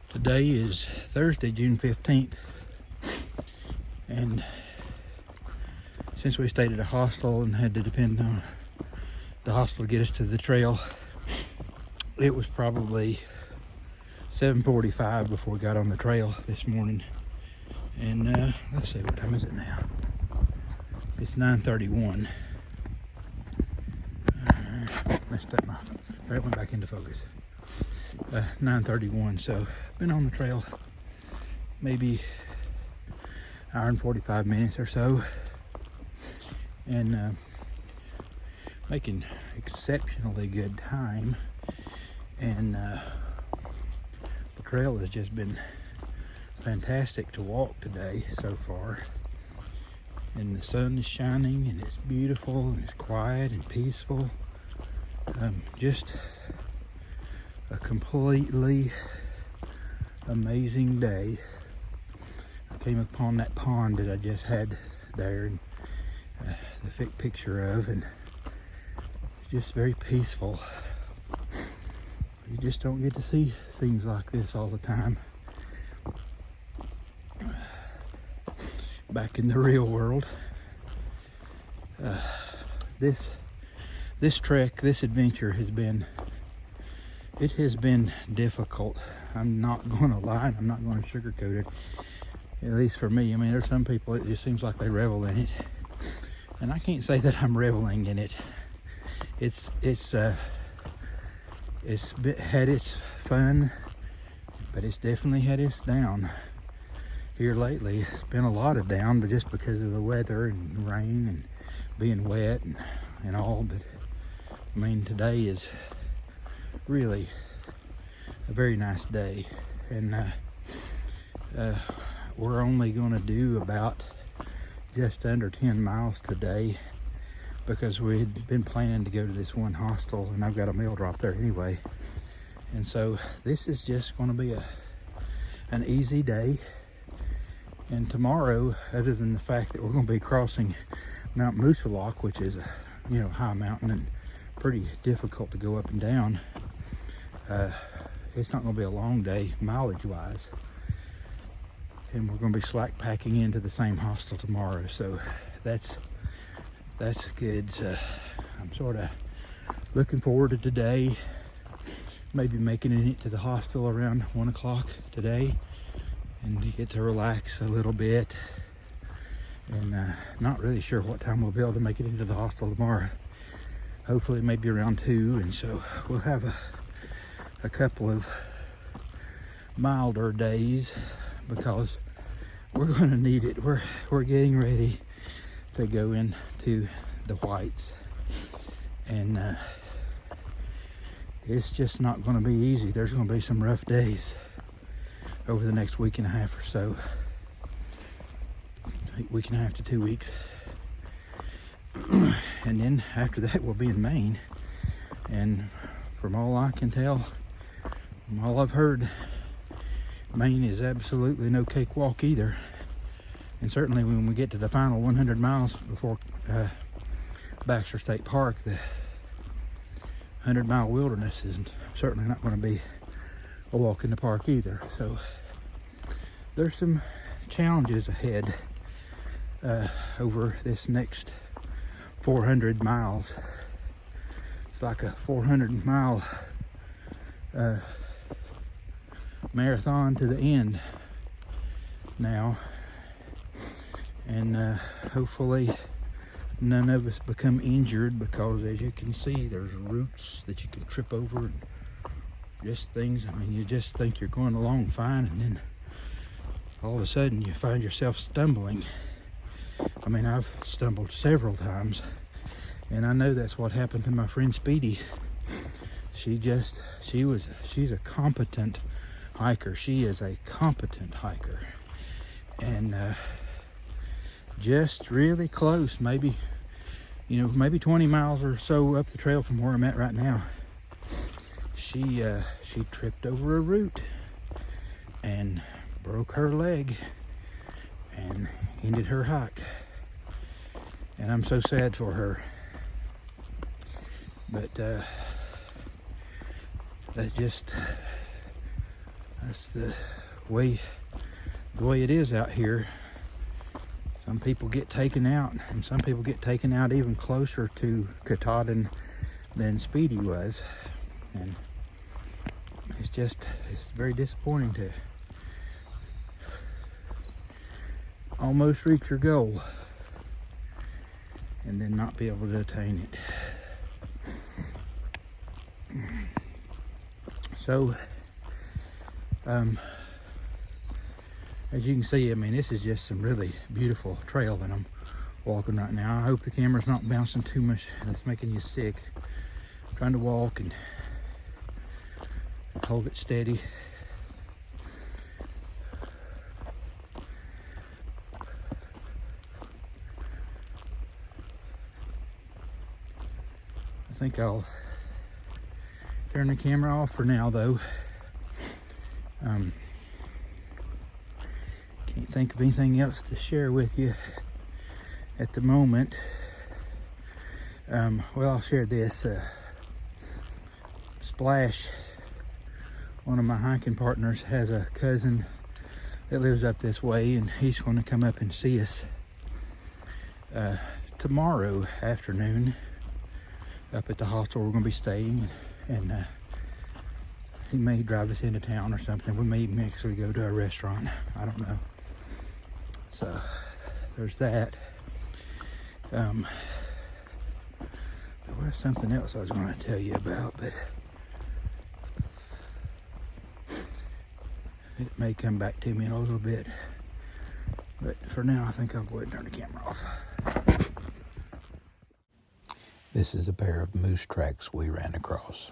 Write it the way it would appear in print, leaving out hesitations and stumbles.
Today is Thursday, June 15th, and since we stayed at a hostel and had to depend on the hostel to get us to the trail, it was probably 7:45 before we got on the trail this morning. And let's see, what time is it now? It's 9:31. Messed up right, went back into focus. 9:31, so been on the trail maybe hour and 45 minutes or so, and making exceptionally good time. And the trail has just been fantastic to walk today so far, and the sun is shining and it's beautiful and it's quiet and peaceful. Just a completely amazing day. I came upon that pond that I just had there and the thick picture of, and it's just very peaceful. You just don't get to see things like this all the time back in the real world. This trek, this adventure has been difficult. I'm not going to lie, I'm not going to sugarcoat it, at least for me. I mean, there's some people, it just seems like they revel in it, and I can't say that I'm reveling in it. It's had its fun, but it's definitely had its down here lately. It's been a lot of down, but just because of the weather and rain and being wet and all. But I mean, today is really a very nice day, and we're only going to do about just under 10 miles today, because we had been planning to go to this one hostel, and I've got a mail drop there anyway. And so this is just going to be an easy day. And tomorrow, other than the fact that we're going to be crossing Mount Moosilauke, which is a high mountain and pretty difficult to go up and down, it's not going to be a long day mileage wise, and we're going to be slack packing into the same hostel tomorrow, so that's good. So I'm sort of looking forward to today, maybe making it to the hostel around 1 o'clock today, and to get to relax a little bit. And not really sure what time we'll be able to make it into the hostel tomorrow. Hopefully maybe around 2, and so we'll have a couple of milder days, because we're going to need it. We're getting ready to go into the whites, and it's just not going to be easy. There's going to be some rough days over the next week and a half or so. Week and a half to 2 weeks. And then after that we'll be in Maine, and from all I can tell, from all I've heard, Maine is absolutely no cakewalk either. And certainly when we get to the final 100 miles before Baxter State Park, the 100-mile wilderness is certainly not going to be a walk in the park either. So there's some challenges ahead over this next 400 miles. It's like a 400-mile marathon to the end now, and hopefully none of us become injured, because as you can see, there's roots that you can trip over and just things. I mean, you just think you're going along fine, and then all of a sudden you find yourself stumbling. I mean, I've stumbled several times, and I know that's what happened to my friend Speedy. She's a competent hiker. She is a competent hiker, and just really close, maybe 20 miles or so up the trail from where I'm at right now, she tripped over a root and broke her leg and ended her hike. And I'm so sad for her. But that just That's the way it is out here. Some people get taken out, and some people get taken out even closer to Katahdin than Speedy was. And it's very disappointing to almost reach your goal and then not be able to attain it. So, as you can see, I mean, this is just some really beautiful trail that I'm walking right now. I hope the camera's not bouncing too much. It's making you sick. I'm trying to walk and hold it steady. I think I'll turn the camera off for now, though. Can't think of anything else to share with you at the moment. Well, I'll share this. Splash, one of my hiking partners, has a cousin that lives up this way, and he's going to come up and see us tomorrow afternoon up at the hostel we're going to be staying, and he may drive us into town or something. We may even actually go to a restaurant. I don't know. So there's that. There was something else I was going to tell you about, but it may come back to me in a little bit. But for now, I think I'll go ahead and turn the camera off. This is a pair of moose tracks we ran across.